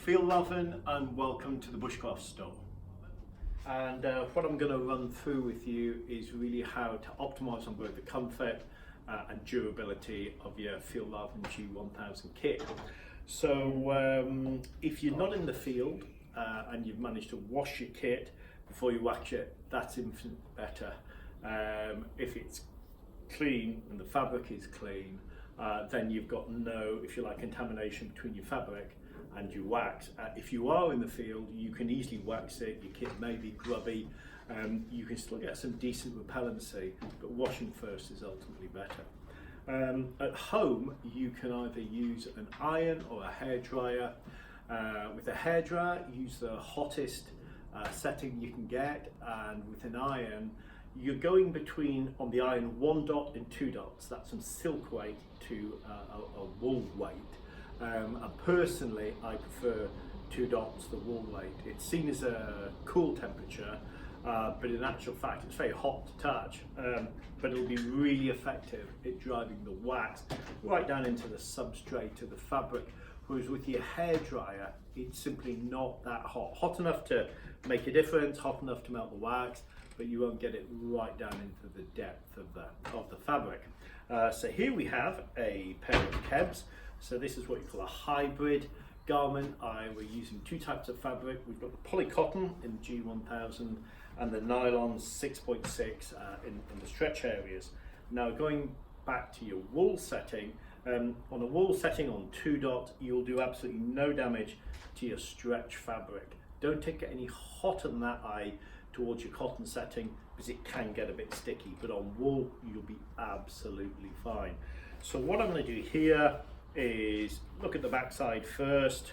Fjallraven and welcome to the Bushcraft store. And what I'm going to run through with you is really how to optimize on both the comfort and durability of your Fjallraven G1000 kit. So if you're not in the field and you've managed to wash your kit before you wax it, that's infinitely better. If it's clean and the fabric is clean, then you've got no, if you like, contamination between your fabric and your wax. If you are in the field, you can easily wax it. Your kit may be grubby, you can still get some decent repellency, but washing first is ultimately better. At home, you can either use an iron or a hairdryer. With a hairdryer, use the hottest setting you can get, and with an iron, you're going between, on the iron, 1 dot and 2 dots. That's some silk weight to a wool weight. And personally, I prefer 2 dots, the wool weight. It's seen as a cool temperature, but in actual fact, it's very hot to touch. But it'll be really effective at driving the wax right down into the substrate of the fabric. Whereas with your hairdryer, it's simply not that hot. Hot enough to make a difference, hot enough to melt the wax, but you won't get it right down into the depth of the fabric. So here we have a pair of kebs. So this is what you call a hybrid garment. We're using 2 types of fabric. We've got the polycotton in G1000 and the nylon 6.6 in the stretch areas. Now going back to your wool setting, on a wool setting on 2 dot, you'll do absolutely no damage to your stretch fabric. Don't take it any hotter than that towards your cotton setting, because it can get a bit sticky, but on wool you'll be absolutely fine. So what I'm going to do here is look at the backside first.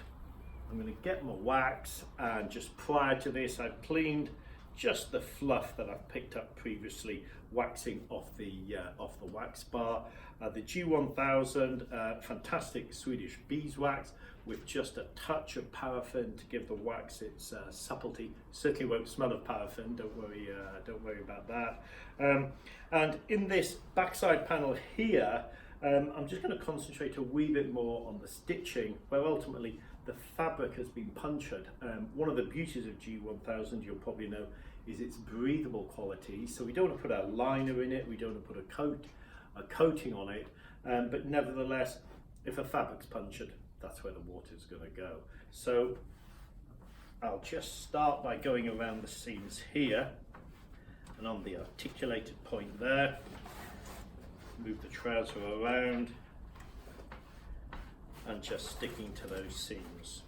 I'm going to get my wax, and just prior to this I've cleaned just the fluff that I've picked up previously waxing off the wax bar. The G1000 fantastic Swedish beeswax with just a touch of paraffin to give the wax its subtlety. Certainly won't smell of paraffin, don't worry about that. And in this backside panel here, I'm just going to concentrate a wee bit more on the stitching, where ultimately the fabric has been punctured. One of the beauties of G1000, you'll probably know, is its breathable quality. So we don't want to put a liner in it, we don't want to put a coating on it, but nevertheless, if a fabric's punctured, that's where the water's going to go. So I'll just start by going around the seams here, and on the articulated point there, move the trouser around and just sticking to those seams.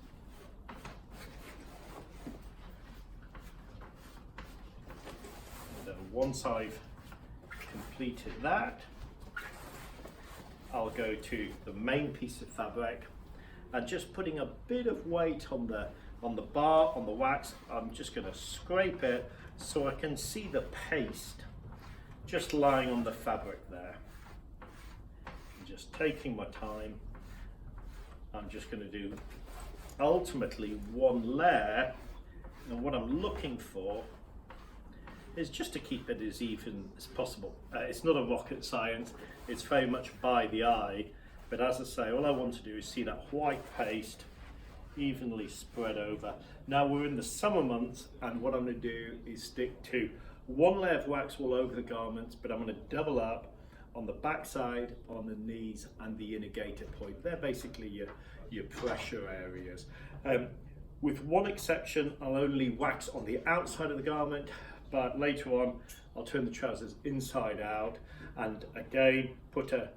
And then once I've completed that, I'll go to the main piece of fabric, and just putting a bit of weight on the bar, on the wax, I'm just going to scrape it so I can see the paste just lying on the fabric there. Just taking my time, I'm just going to do ultimately 1 layer, and what I'm looking for is just to keep it as even as possible. It's not a rocket science, it's very much by the eye, but as I say, all I want to do is see that white paste evenly spread over. Now we're in the summer months, and what I'm going to do is stick to 1 layer of wax all over the garments, but I'm going to double up on the backside, on the knees, and the inner gaiter point. They're basically your pressure areas. With one exception, I'll only wax on the outside of the garment, but later on I'll turn the trousers inside out, and again put a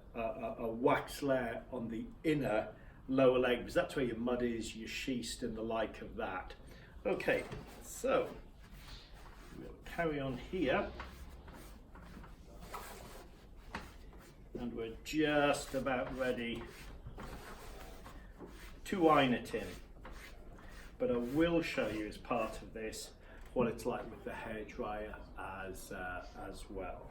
wax layer on the inner lower leg, because that's where your mud is, your schist and the like of that. Okay, so we'll carry on here. And we're just about ready to iron it in. But I will show you as part of this what it's like with the hairdryer as well.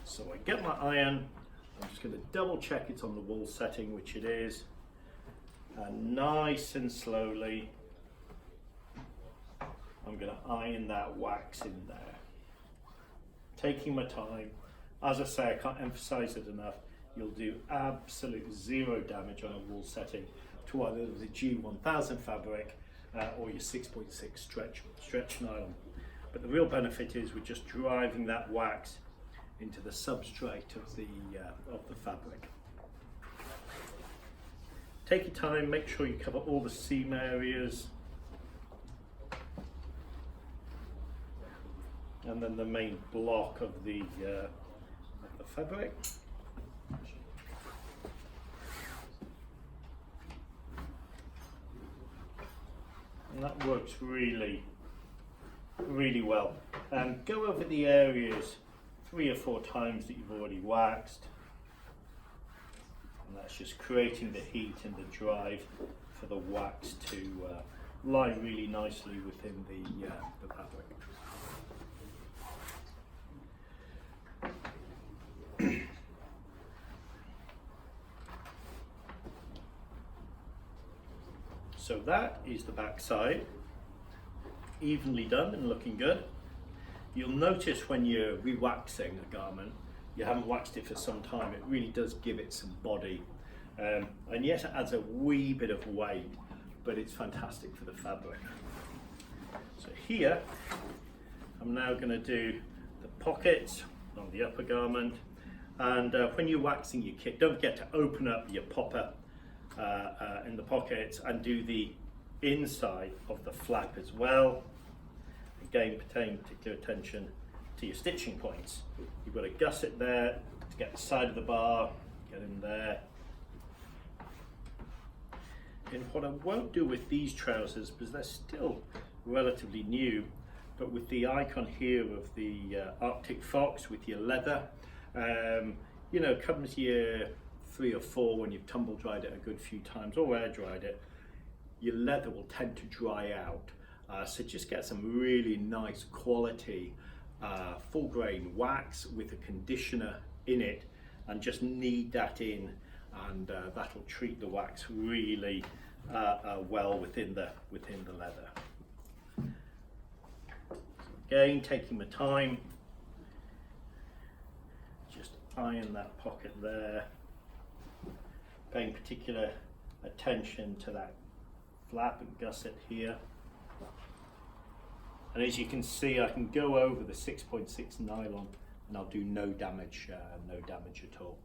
So I get my iron, I'm just going to double check it's on the wool setting, which it is, and nice and slowly I'm going to iron that wax in there. Taking my time. As I say, I can't emphasize it enough, you'll do absolute 0 damage on a wool setting. to either the G1000 fabric or your 6.6 stretch nylon. But the real benefit is we're just driving that wax into the substrate of the fabric. Take your time, make sure you cover all the seam areas, and then the main block of the fabric. And that works really well. Go over the areas 3 or 4 times that you've already waxed, and that's just creating the heat and the drive for the wax to lie really nicely within the fabric. So that is the back side, evenly done and looking good. You'll notice when you're re-waxing a garment, you haven't waxed it for some time, it really does give it some body. And yes, it adds a wee bit of weight, but it's fantastic for the fabric. So here, I'm now going to do the pockets on the upper garment. And when you're waxing your kit, don't forget to open up your popper in the pockets and do the inside of the flap as well. Again, paying particular attention to your stitching points. You've got to gusset there to get the side of the bar, get in there. And what I won't do with these trousers, because they're still relatively new, but with the icon here of the Arctic Fox with your leather, you know, comes year 3 or 4 when you've tumble dried it a good few times or air dried it, your leather will tend to dry out. So just get some really nice quality full grain wax with a conditioner in it, and just knead that in, and that'll treat the wax really well within the leather. So again, taking my time, just iron that pocket there, paying particular attention to that flap and gusset here. And as you can see, I can go over the 6.6 nylon and I'll do no damage at all.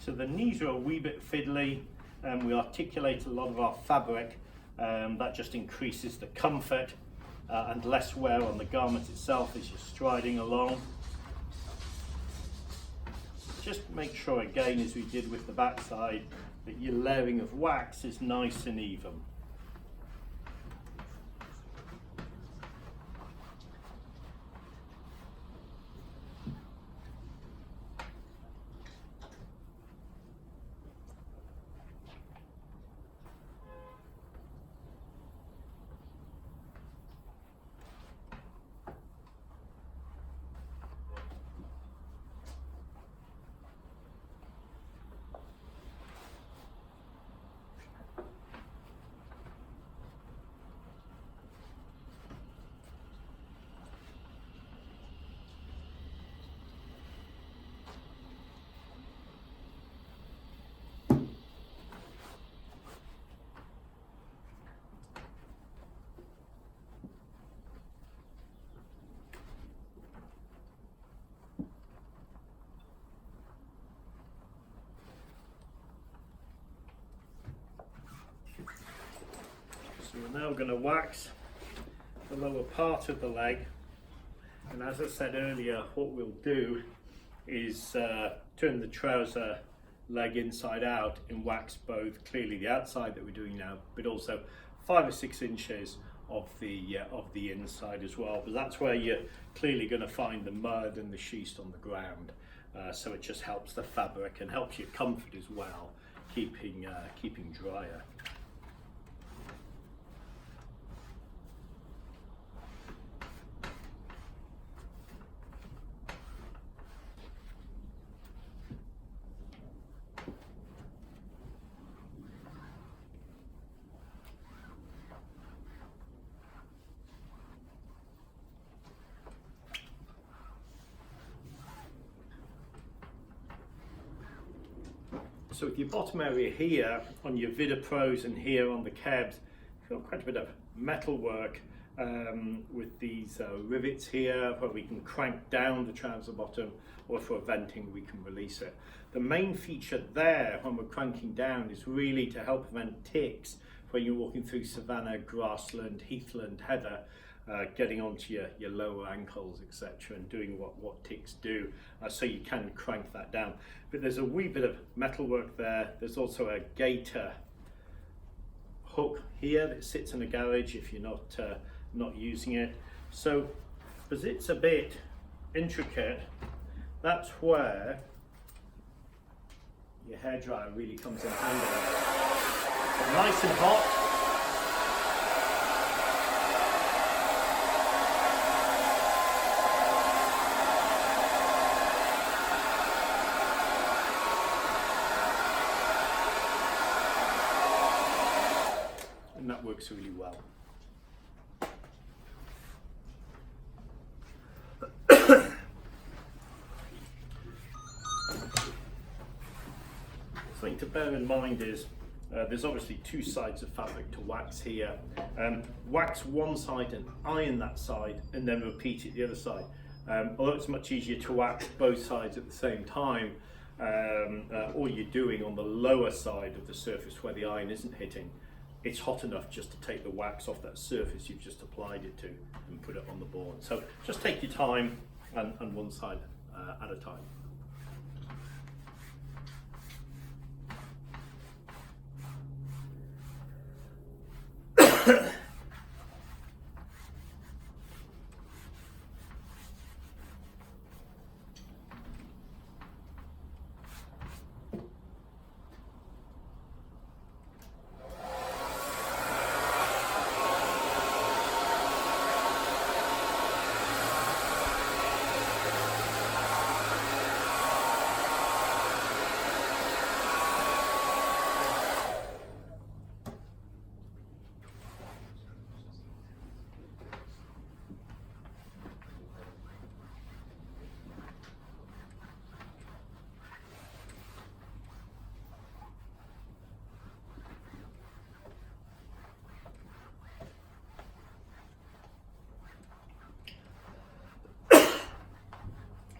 So the knees are a wee bit fiddly, and we articulate a lot of our fabric. That just increases the comfort and less wear on the garment itself as you're striding along. Just make sure again, as we did with the backside, that your layering of wax is nice and even. So we're now going to wax the lower part of the leg, and as I said earlier, what we'll do is turn the trouser leg inside out and wax both clearly the outside that we're doing now, but also 5 or 6 inches of the inside as well, because that's where you're clearly going to find the mud and the schist on the ground. So it just helps the fabric and helps your comfort as well, keeping drier. So with your bottom area here on your Vida Pros and here on the cabs, you've got quite a bit of metal work with these rivets here where we can crank down the trouser bottom, or if we're venting we can release it. The main feature there when we're cranking down is really to help prevent ticks when you're walking through savanna, grassland, heathland, heather, getting onto your lower ankles, etc., and doing what ticks do, so you can crank that down. But there's a wee bit of metal work there. There's also a gaiter hook here that sits in the garage if you're not using it. So because it's a bit intricate, that's where your hairdryer really comes in handy. So nice and hot. And that works really well. Something to bear in mind is there's obviously two sides of fabric to wax here. Wax one side and iron that side and then repeat it the other side. Although it's much easier to wax both sides at the same time, all you're doing on the lower side of the surface where the iron isn't hitting, it's hot enough just to take the wax off that surface you've just applied it to and put it on the board. So just take your time and one side at a time.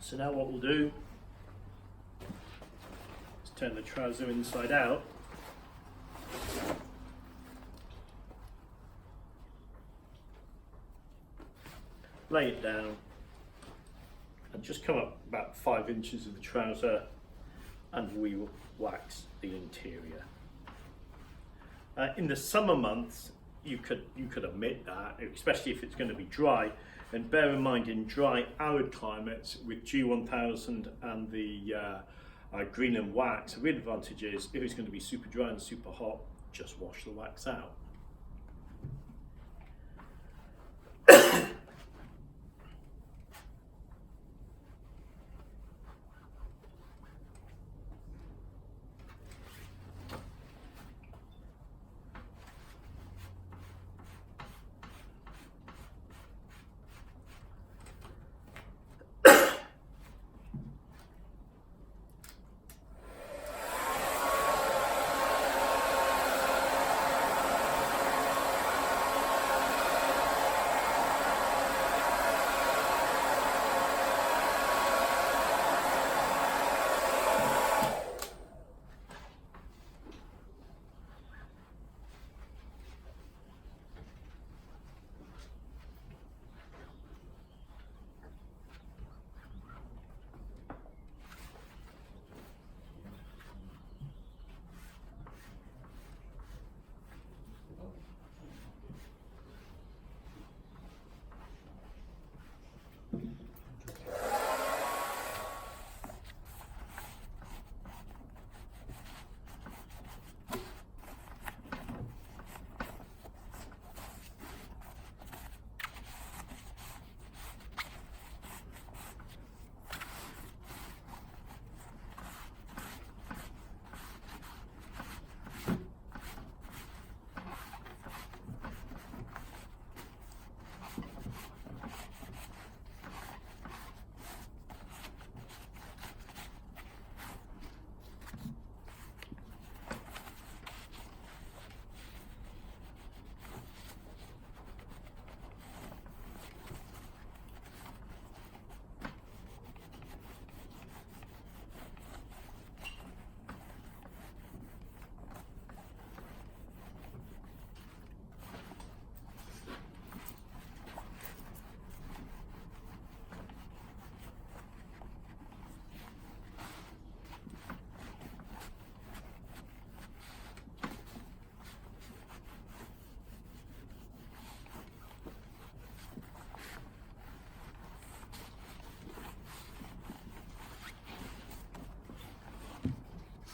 So now what we'll do is turn the trouser inside out. Lay it down and just come up about 5 inches of the trouser and we will wax the interior. In the summer months you could omit that, especially if it's going to be dry. And bear in mind, in dry, arid climates with G1000 and the Greenland wax, the real advantage is if it's going to be super dry and super hot, just wash the wax out.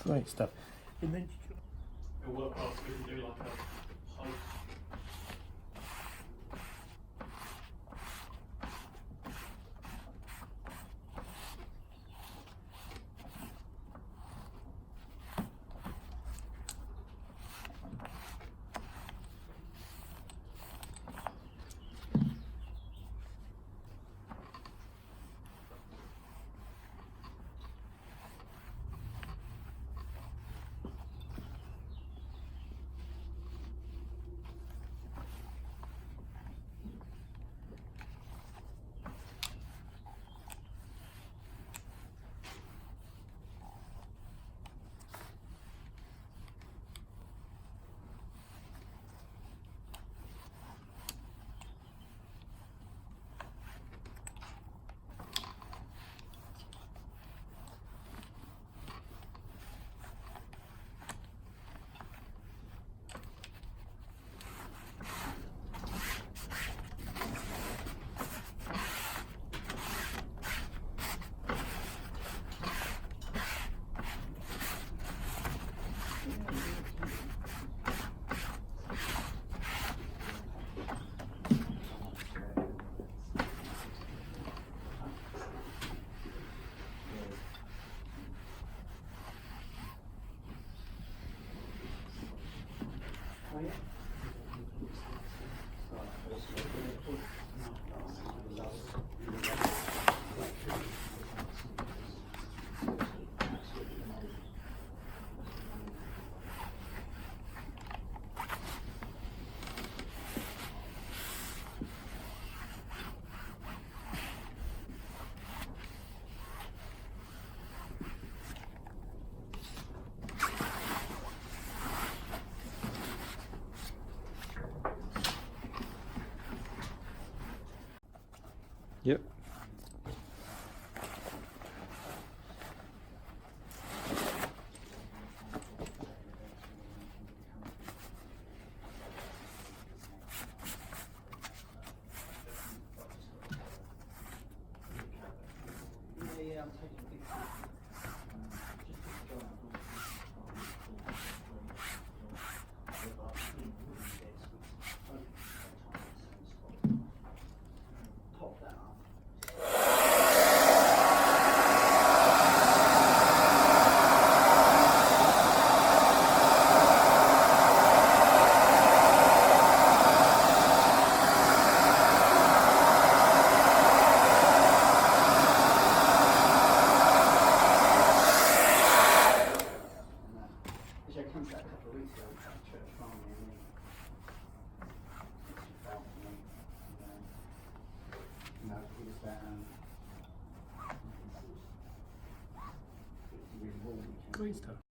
Great stuff. And then it'll work out so we can do like a height. Yep. Great stuff.